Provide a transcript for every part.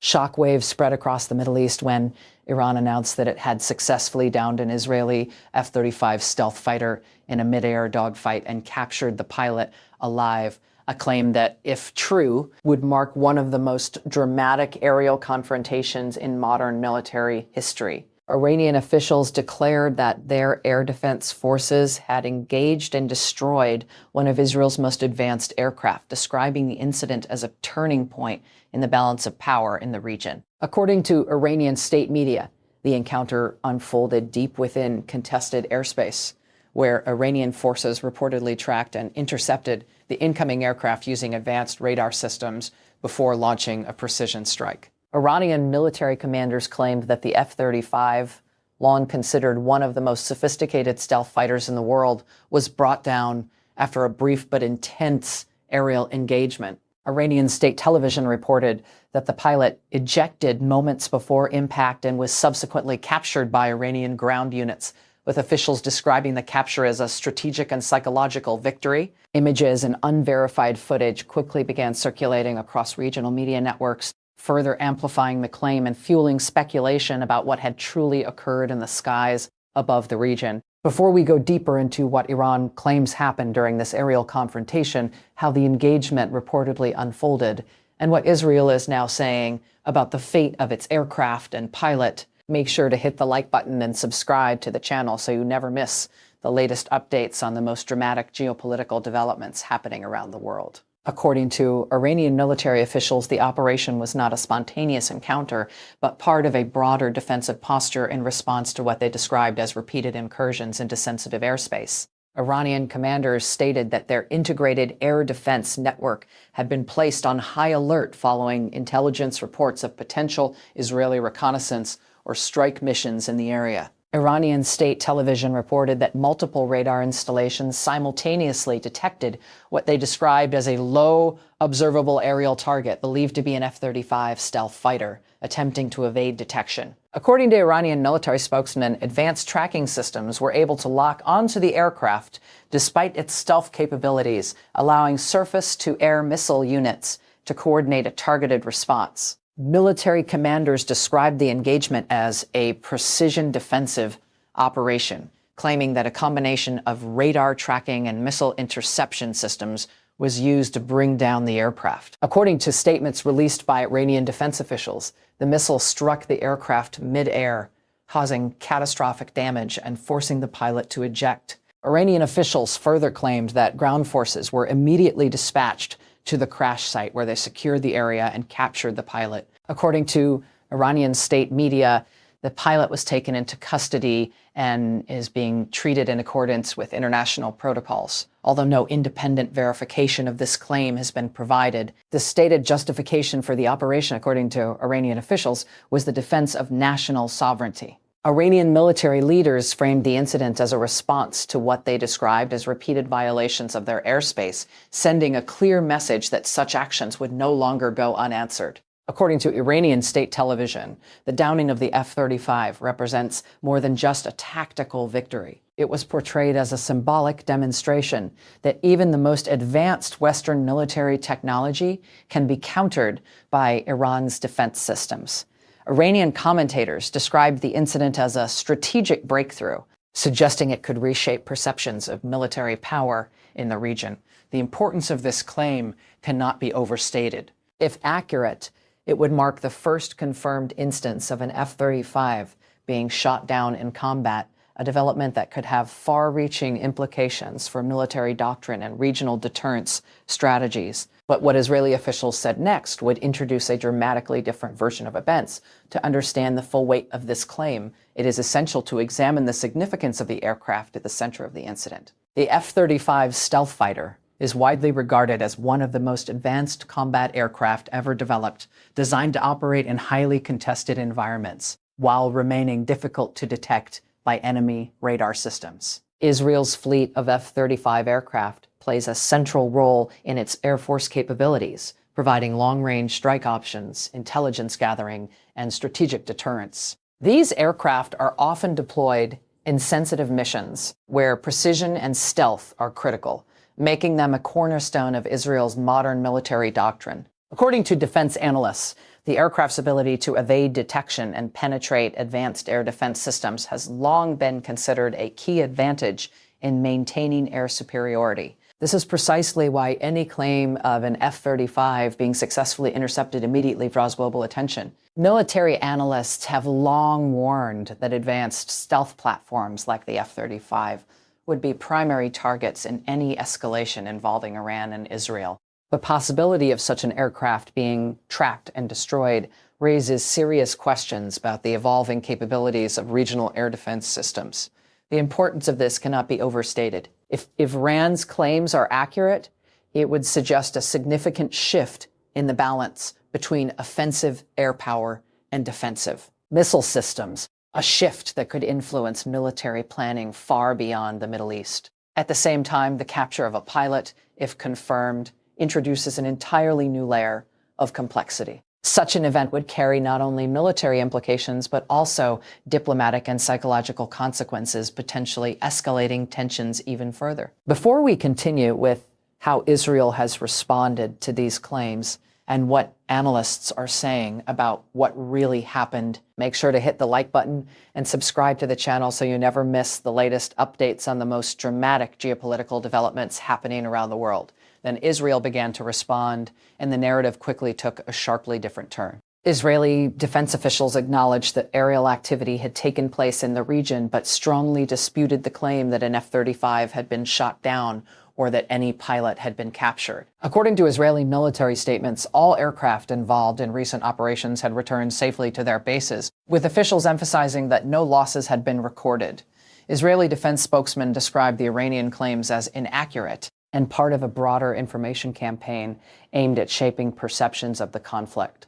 Shockwaves spread across the Middle East when Iran announced that it had successfully downed an Israeli F-35 stealth fighter in a midair dogfight and captured the pilot alive, a claim that, if true, would mark one of the most dramatic aerial confrontations in modern military history. Iranian officials declared that their air defense forces had engaged and destroyed one of Israel's most advanced aircraft, describing the incident as a turning point in the balance of power in the region. According to Iranian state media, the encounter unfolded deep within contested airspace, where Iranian forces reportedly tracked and intercepted the incoming aircraft using advanced radar systems before launching a precision strike. Iranian military commanders claimed that the F-35, long considered one of the most sophisticated stealth fighters in the world, was brought down after a brief but intense aerial engagement. Iranian state television reported that the pilot ejected moments before impact and was subsequently captured by Iranian ground units, with officials describing the capture as a strategic and psychological victory. Images and unverified footage quickly began circulating across regional media networks, further amplifying the claim and fueling speculation about what had truly occurred in the skies above the region. Before we go deeper into what Iran claims happened during this aerial confrontation, how the engagement reportedly unfolded, and what Israel is now saying about the fate of its aircraft and pilot, make sure to hit the like button and subscribe to the channel so you never miss the latest updates on the most dramatic geopolitical developments happening around the world. According to Iranian military officials, the operation was not a spontaneous encounter, but part of a broader defensive posture in response to what they described as repeated incursions into sensitive airspace. Iranian commanders stated that their integrated air defense network had been placed on high alert following intelligence reports of potential Israeli reconnaissance or strike missions in the area. Iranian state television reported that multiple radar installations simultaneously detected what they described as a low observable aerial target believed to be an F-35 stealth fighter attempting to evade detection. According to Iranian military spokesman, advanced tracking systems were able to lock onto the aircraft despite its stealth capabilities, allowing surface-to-air missile units to coordinate a targeted response. Military commanders described the engagement as a precision defensive operation, claiming that a combination of radar tracking and missile interception systems was used to bring down the aircraft. According to statements released by Iranian defense officials, the missile struck the aircraft mid-air, causing catastrophic damage and forcing the pilot to eject. Iranian officials further claimed that ground forces were immediately dispatched to the crash site, where they secured the area and captured the pilot. According to Iranian state media, the pilot was taken into custody and is being treated in accordance with international protocols. Although no independent verification of this claim has been provided, the stated justification for the operation, according to Iranian officials, was the defense of national sovereignty. Iranian military leaders framed the incident as a response to what they described as repeated violations of their airspace, sending a clear message that such actions would no longer go unanswered. According to Iranian state television, the downing of the F-35 represents more than just a tactical victory. It was portrayed as a symbolic demonstration that even the most advanced Western military technology can be countered by Iran's defense systems. Iranian commentators described the incident as a strategic breakthrough, suggesting it could reshape perceptions of military power in the region. The importance of this claim cannot be overstated. If accurate, it would mark the first confirmed instance of an F-35 being shot down in combat, a development that could have far-reaching implications for military doctrine and regional deterrence strategies. But what Israeli officials said next would introduce a dramatically different version of events. To understand the full weight of this claim, it is essential to examine the significance of the aircraft at the center of the incident. The F-35 stealth fighter is widely regarded as one of the most advanced combat aircraft ever developed, designed to operate in highly contested environments, while remaining difficult to detect by enemy radar systems. Israel's fleet of F-35 aircraft plays a central role in its Air Force capabilities, providing long-range strike options, intelligence gathering, and strategic deterrence. These aircraft are often deployed in sensitive missions where precision and stealth are critical, making them a cornerstone of Israel's modern military doctrine. According to defense analysts, The aircraft's ability to evade detection and penetrate advanced air defense systems has long been considered a key advantage in maintaining air superiority. This is precisely why any claim of an F-35 being successfully intercepted immediately draws global attention. Military analysts have long warned that advanced stealth platforms like the F-35 would be primary targets in any escalation involving Iran and Israel. The possibility of such an aircraft being tracked and destroyed raises serious questions about the evolving capabilities of regional air defense systems. The importance of this cannot be overstated. If Iran's claims are accurate, it would suggest a significant shift in the balance between offensive air power and defensive missile systems, a shift that could influence military planning far beyond the Middle East. At the same time, the capture of a pilot, if confirmed, introduces an entirely new layer of complexity. Such an event would carry not only military implications, but also diplomatic and psychological consequences, potentially escalating tensions even further. Before we continue with how Israel has responded to these claims and what analysts are saying about what really happened, make sure to hit the like button and subscribe to the channel so you never miss the latest updates on the most dramatic geopolitical developments happening around the world. Then Israel began to respond, and the narrative quickly took a sharply different turn. Israeli defense officials acknowledged that aerial activity had taken place in the region, but strongly disputed the claim that an F-35 had been shot down or that any pilot had been captured. According to Israeli military statements, all aircraft involved in recent operations had returned safely to their bases, with officials emphasizing that no losses had been recorded. Israeli defense spokesman described the Iranian claims as inaccurate and part of a broader information campaign aimed at shaping perceptions of the conflict.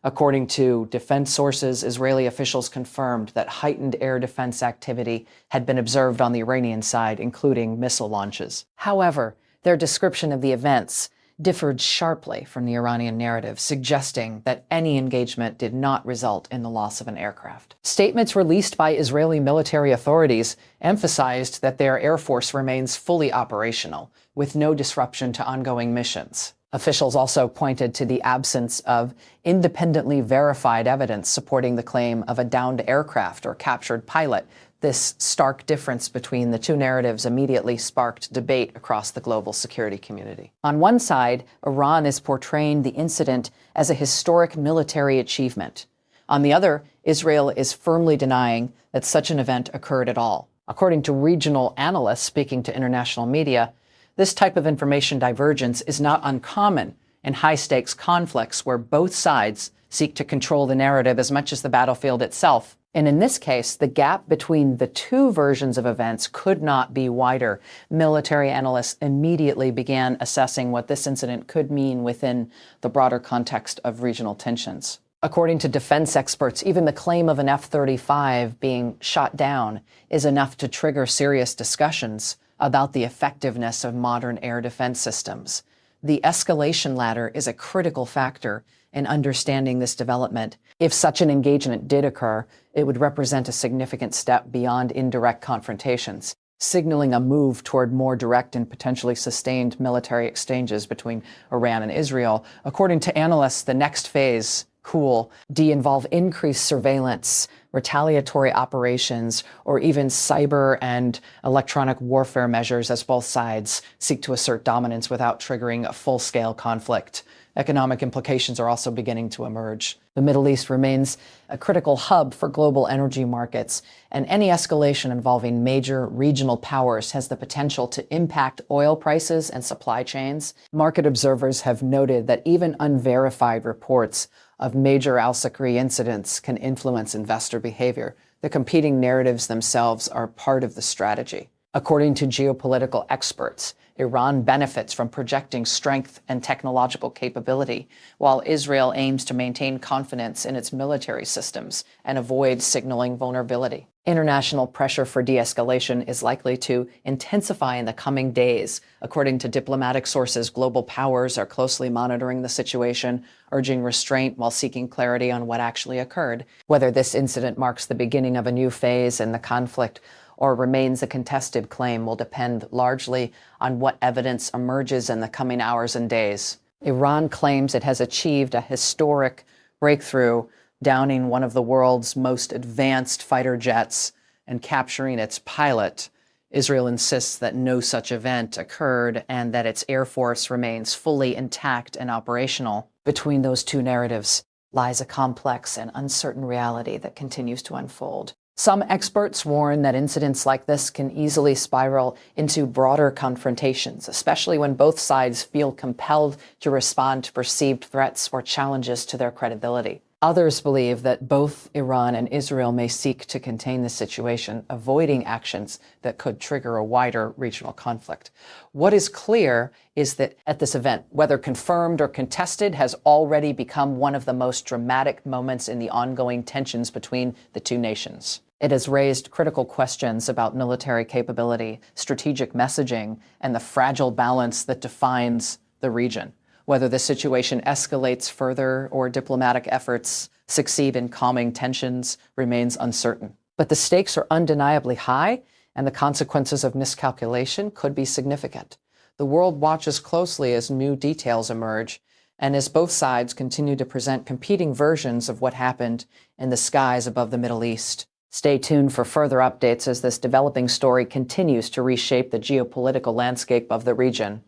According to defense sources, Israeli officials confirmed that heightened air defense activity had been observed on the Iranian side, including missile launches. However, their description of the events differed sharply from the Iranian narrative, suggesting that any engagement did not result in the loss of an aircraft. Statements released by Israeli military authorities emphasized that their air force remains fully operational, with no disruption to ongoing missions. Officials also pointed to the absence of independently verified evidence supporting the claim of a downed aircraft or captured pilot. This stark difference between the two narratives immediately sparked debate across the global security community. On one side, Iran is portraying the incident as a historic military achievement. On the other, Israel is firmly denying that such an event occurred at all. According to regional analysts speaking to international media, this type of information divergence is not uncommon in high-stakes conflicts where both sides seek to control the narrative as much as the battlefield itself. And in this case, the gap between the two versions of events could not be wider. Military analysts immediately began assessing what this incident could mean within the broader context of regional tensions. According to defense experts, even the claim of an F-35 being shot down is enough to trigger serious discussions about the effectiveness of modern air defense systems. The escalation ladder is a critical factor in understanding this development. If such an engagement did occur, it would represent a significant step beyond indirect confrontations, signaling a move toward more direct and potentially sustained military exchanges between Iran and Israel. According to analysts, the next phase could involve increased surveillance, retaliatory operations, or even cyber and electronic warfare measures as both sides seek to assert dominance without triggering a full-scale conflict. Economic implications are also beginning to emerge. The Middle East remains a critical hub for global energy markets, and any escalation involving major regional powers has the potential to impact oil prices and supply chains. Market observers have noted that even unverified reports of major al-Sakri incidents can influence investor behavior. The competing narratives themselves are part of the strategy. According to geopolitical experts, Iran benefits from projecting strength and technological capability, while Israel aims to maintain confidence in its military systems and avoid signaling vulnerability. International pressure for de-escalation is likely to intensify in the coming days. According to diplomatic sources, global powers are closely monitoring the situation, urging restraint while seeking clarity on what actually occurred. Whether this incident marks the beginning of a new phase in the conflict or remains a contested claim will depend largely on what evidence emerges in the coming hours and days. Iran claims it has achieved a historic breakthrough, downing one of the world's most advanced fighter jets and capturing its pilot, Israel insists that no such event occurred and that its Air Force remains fully intact and operational. Between those two narratives lies a complex and uncertain reality that continues to unfold. Some experts warn that incidents like this can easily spiral into broader confrontations, especially when both sides feel compelled to respond to perceived threats or challenges to their credibility. Others believe that both Iran and Israel may seek to contain the situation, avoiding actions that could trigger a wider regional conflict. What is clear is that at this event, whether confirmed or contested, has already become one of the most dramatic moments in the ongoing tensions between the two nations. It has raised critical questions about military capability, strategic messaging, and the fragile balance that defines the region. Whether the situation escalates further or diplomatic efforts succeed in calming tensions remains uncertain. But the stakes are undeniably high, and the consequences of miscalculation could be significant. The world watches closely as new details emerge, and as both sides continue to present competing versions of what happened in the skies above the Middle East. Stay tuned for further updates as this developing story continues to reshape the geopolitical landscape of the region.